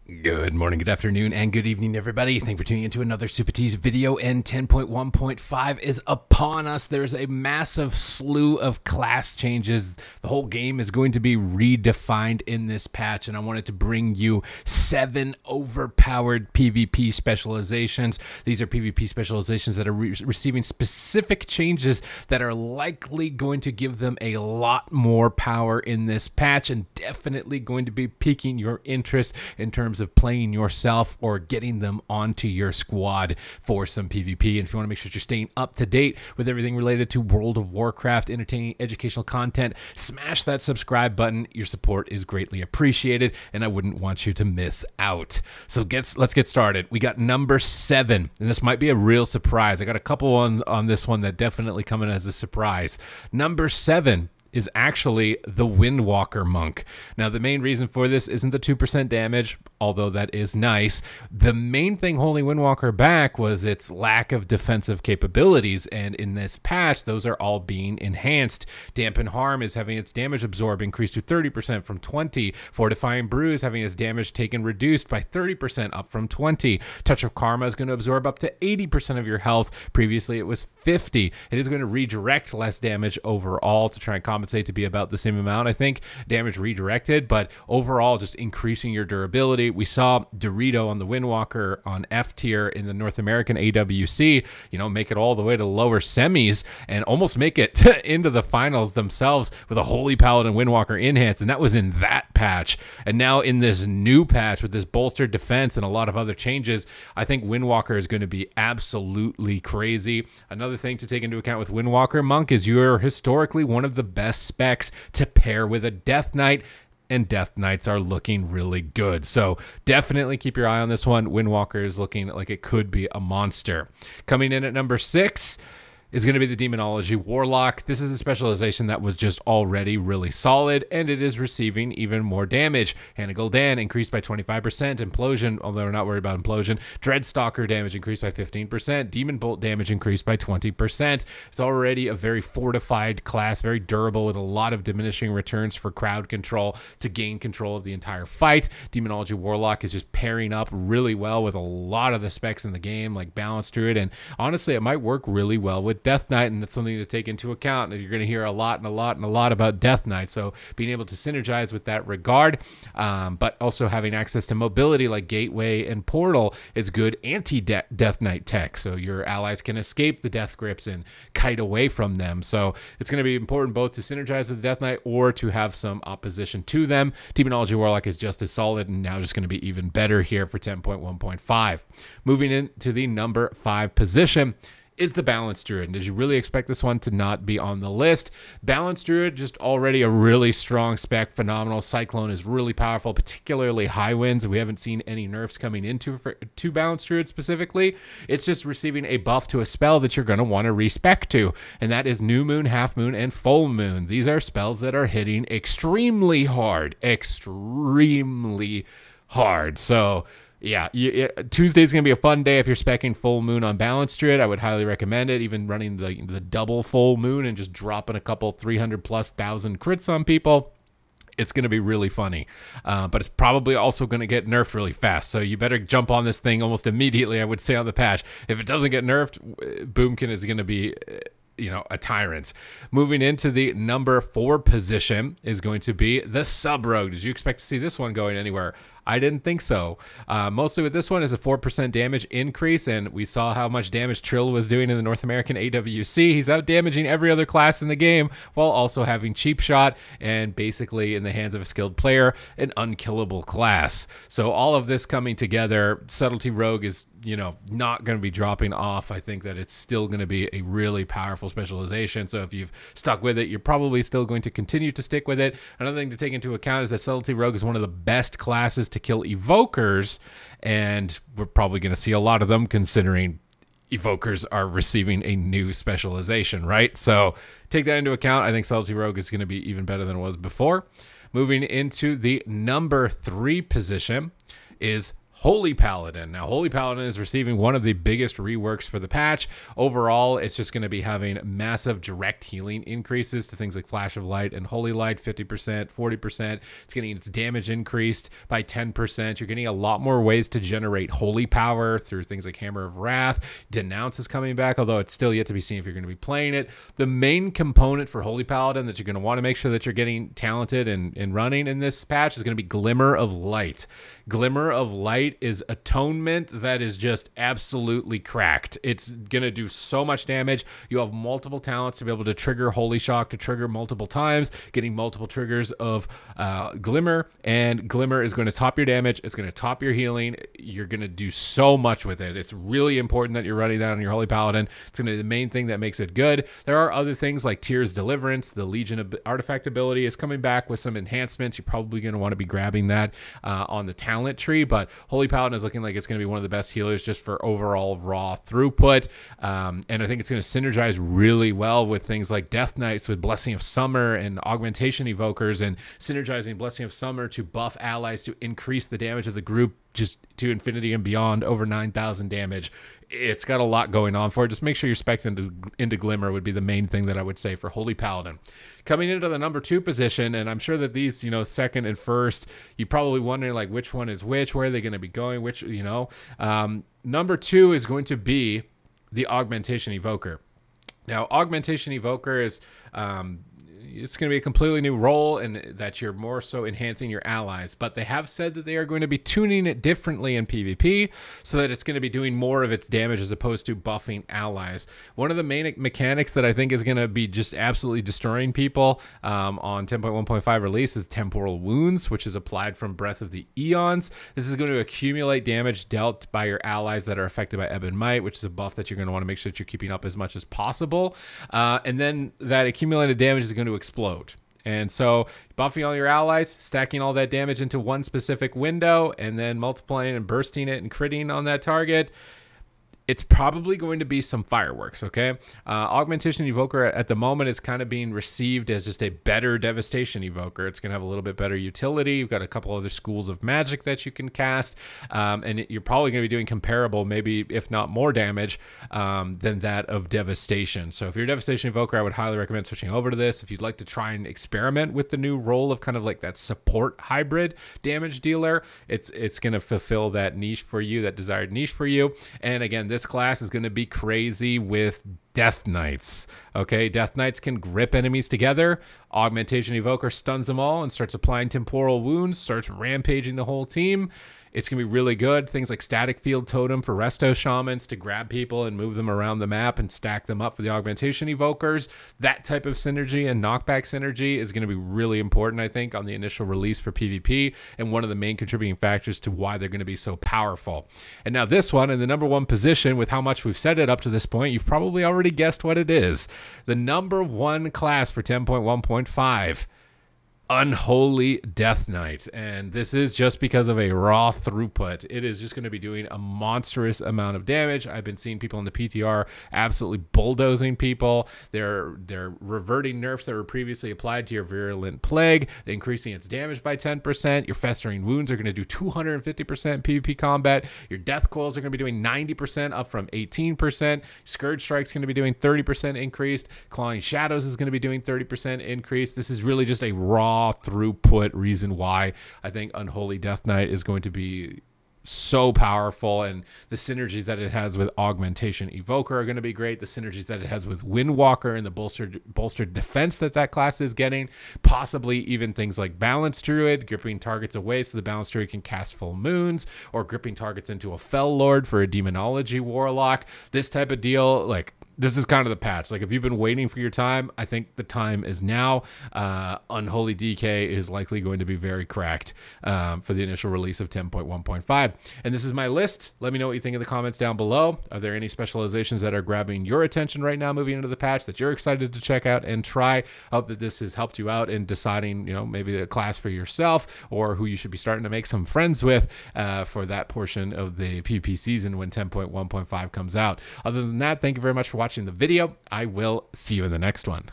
Good morning, good afternoon, and good evening, everybody. Thank you for tuning into another Supatease video, and 10.1.5 is upon us. There's a massive slew of class changes. The whole game is going to be redefined in this patch, and I wanted to bring you 7 overpowered PvP specializations. These are PvP specializations that are receiving specific changes that are likely going to give them a lot more power in this patch, and definitely going to be piquing your interest in terms of playing yourself or getting them onto your squad for some PvP. And if you want to make sure you're staying up to date with everything related to World of Warcraft, entertaining, educational content, smash that subscribe button. Your support is greatly appreciated, and I wouldn't want you to miss out. So let's get started. We got number 7, and this might be a real surprise. I got a couple on this one that definitely come in as a surprise. Number 7 is actually the Windwalker monk. Now, the main reason for this isn't the 2% damage, although that is nice. The main thing holding Windwalker back was its lack of defensive capabilities, and in this patch, those are all being enhanced. Dampen Harm is having its damage absorb increased to 30% from 20. Fortifying Brew is having its damage taken reduced by 30% up from 20. Touch of Karma is going to absorb up to 80% of your health. Previously, it was 50. It is going to redirect less damage overall to try and compensate to be about the same amount, I think, damage redirected, but overall just increasing your durability. We saw Dorito on the Windwalker on F tier in the North American AWC, make it all the way to lower semis and almost make it into the finals themselves with a Holy Paladin Windwalker enhance, and that was in that patch. And now in this new patch with this bolstered defense and a lot of other changes, I think Windwalker is going to be absolutely crazy. Another thing to take into account with Windwalker Monk is you're historically one of the best specs to pair with a Death Knight, and Death Knights are looking really good. So definitely keep your eye on this one. Windwalker is looking like it could be a monster. Coming in at number 6 is going to be the Demonology Warlock. This is a specialization that was just already really solid, and it is receiving even more damage. Hannah Gul'dan increased by 25%. Implosion, although we're not worried about Implosion. Dreadstalker damage increased by 15%. Demon Bolt damage increased by 20%. It's already a very fortified class, very durable, with a lot of diminishing returns for crowd control to gain control of the entire fight. Demonology Warlock is just pairing up really well with a lot of the specs in the game, like Balance Druid, and honestly, it might work really well with Death Knight, and that's something to take into account. You're going to hear a lot about Death Knight, so being able to synergize with that regard, but also having access to mobility like Gateway and Portal is good anti-Death Knight tech, so your allies can escape the death grips and kite away from them. So it's going to be important both to synergize with Death Knight or to have some opposition to them. Demonology Warlock is just as solid, and now just going to be even better here for 10.1.5. Moving into the number 5 position is the Balance Druid. Did you really expect this one to not be on the list? Balance Druid, just already a really strong spec, phenomenal. Cyclone is really powerful, particularly high winds. We haven't seen any nerfs coming into to Balance Druid specifically. It's just receiving a buff to a spell that you're going to want to respec to, and that is New Moon, Half Moon, and Full Moon. These are spells that are hitting extremely hard. So yeah, Tuesday's going to be a fun day if you're speccing Full Moon on Balance Druid. I would highly recommend it, even running the double Full Moon and just dropping a couple 300,000+ crits on people. It's going to be really funny, but it's probably also going to get nerfed really fast, so you better jump on this thing almost immediately, I would say, on the patch. If it doesn't get nerfed, Boomkin is going to be a tyrant. Moving into the number 4 position is going to be the Sub Rogue. Did you expect to see this one going anywhere? I didn't think so. Mostly with this one is a 4% damage increase, and we saw how much damage Trill was doing in the North American AWC. He's out damaging every other class in the game while also having Cheap Shot and basically, in the hands of a skilled player, an unkillable class. So all of this coming together, Subtlety Rogue is, not going to be dropping off. I think that it's still going to be a really powerful specialization. So if you've stuck with it, you're probably still going to continue to stick with it. Another thing to take into account is that Subtlety Rogue is one of the best classes to kill evokers, and we're probably going to see a lot of them considering evokers are receiving a new specialization, right? So take that into account. I think Subtlety Rogue is going to be even better than it was before. Moving into the number 3 position is Holy Paladin. Now, Holy Paladin is receiving one of the biggest reworks for the patch. Overall, it's just going to be having massive direct healing increases to things like Flash of Light and Holy Light, 50%, 40%. It's getting its damage increased by 10%. You're getting a lot more ways to generate holy power through things like Hammer of Wrath. Denounce is coming back, although it's still yet to be seen if you're going to be playing it. The main component for Holy Paladin that you're going to want to make sure that you're getting talented and running in this patch is going to be Glimmer of Light. Glimmer of Light is atonement that is just absolutely cracked. It's gonna do so much damage. You have multiple talents to be able to trigger Holy Shock to trigger multiple times, getting multiple triggers of Glimmer, and Glimmer is going to top your damage. It's going to top your healing. You're going to do so much with it. It's really important that you're running that on your Holy Paladin. It's going to be the main thing that makes it good. There are other things like Tears Deliverance. The Legion of Artifact ability is coming back with some enhancements. You're probably going to want to be grabbing that on the talent tree, but Holy Paladin is looking like it's going to be one of the best healers just for overall raw throughput. And I think it's going to synergize really well with things like Death Knights with Blessing of Summer and Augmentation Evokers, and synergizing Blessing of Summer to buff allies to increase the damage of the group just to infinity and beyond, over 9,000 damage. It's got a lot going on for it. Just make sure you're spec'd into Glimmer would be the main thing that I would say for Holy Paladin. Coming into the number 2 position, and I'm sure that these, you know, second and first, you're probably wondering like which one is which, where are they going to be going, which, you know. Number 2 is going to be the Augmentation Evoker. Now, Augmentation Evoker is it's going to be a completely new role, and that you're more so enhancing your allies, but they have said that they are going to be tuning it differently in PvP so that it's going to be doing more of its damage as opposed to buffing allies. One of the main mechanics that I think is going to be just absolutely destroying people on 10.1.5 release is Temporal Wounds, which is applied from Breath of the Eons. This is going to accumulate damage dealt by your allies that are affected by Ebb and Might, which is a buff that you're going to want to make sure that you're keeping up as much as possible. And then that accumulated damage is going to explode. And so buffing all your allies, stacking all that damage into one specific window, and then multiplying and bursting it and critting on that target, it's probably going to be some fireworks, okay? Augmentation Evoker at the moment is kind of being received as just a better Devastation Evoker. It's going to have a little bit better utility. You've got a couple other schools of magic that you can cast, and you're probably going to be doing comparable, maybe if not more damage than that of Devastation. So if you're a Devastation Evoker, I would highly recommend switching over to this. If you'd like to try and experiment with the new role of kind of like that support hybrid damage dealer, it's going to fulfill that niche for you, that desired niche for you. And again, this class is going to be crazy with Death Knights. Okay, Death Knights can grip enemies together. Augmentation Evoker stuns them all and starts applying Temporal Wounds, starts rampaging the whole team. It's going to be really good. Things like Static Field Totem for Resto Shamans to grab people and move them around the map and stack them up for the Augmentation Evokers. That type of synergy and knockback synergy is going to be really important, I think, on the initial release for PvP, and one of the main contributing factors to why they're going to be so powerful. And now this one, in the number 1 position, with how much we've said it up to this point, you've probably already guessed what it is. The number 1 class for 10.1.5. Unholy Death Knight, and this is just because of a raw throughput. It is just going to be doing a monstrous amount of damage. I've been seeing people in the PTR absolutely bulldozing people. They're reverting nerfs that were previously applied to your Virulent Plague, increasing its damage by 10%. Your Festering Wounds are going to do 250% PvP combat. Your Death Coils are going to be doing 90%, up from 18%. Scourge Strike's going to be doing 30% increased. Clawing Shadows is going to be doing 30% increase. This is really just a raw throughput reason why I think Unholy Death Knight is going to be so powerful, and the synergies that it has with Augmentation Evoker are going to be great. The synergies that it has with Windwalker and the bolstered defense that class is getting, possibly even things like Balance Druid, gripping targets away so the Balance Druid can cast Full Moons, or gripping targets into a Fell Lord for a Demonology Warlock. This type of deal, like, this is kind of the patch. Like, if you've been waiting for your time, I think the time is now. Unholy DK is likely going to be very cracked for the initial release of 10.1.5. And this is my list. Let me know what you think in the comments down below. Are there any specializations that are grabbing your attention right now moving into the patch that you're excited to check out and try? I hope that this has helped you out in deciding, you know, maybe the class for yourself, or who you should be starting to make some friends with for that portion of the PvP season when 10.1.5 comes out. Other than that, thank you very much for watching the video. I will see you in the next one.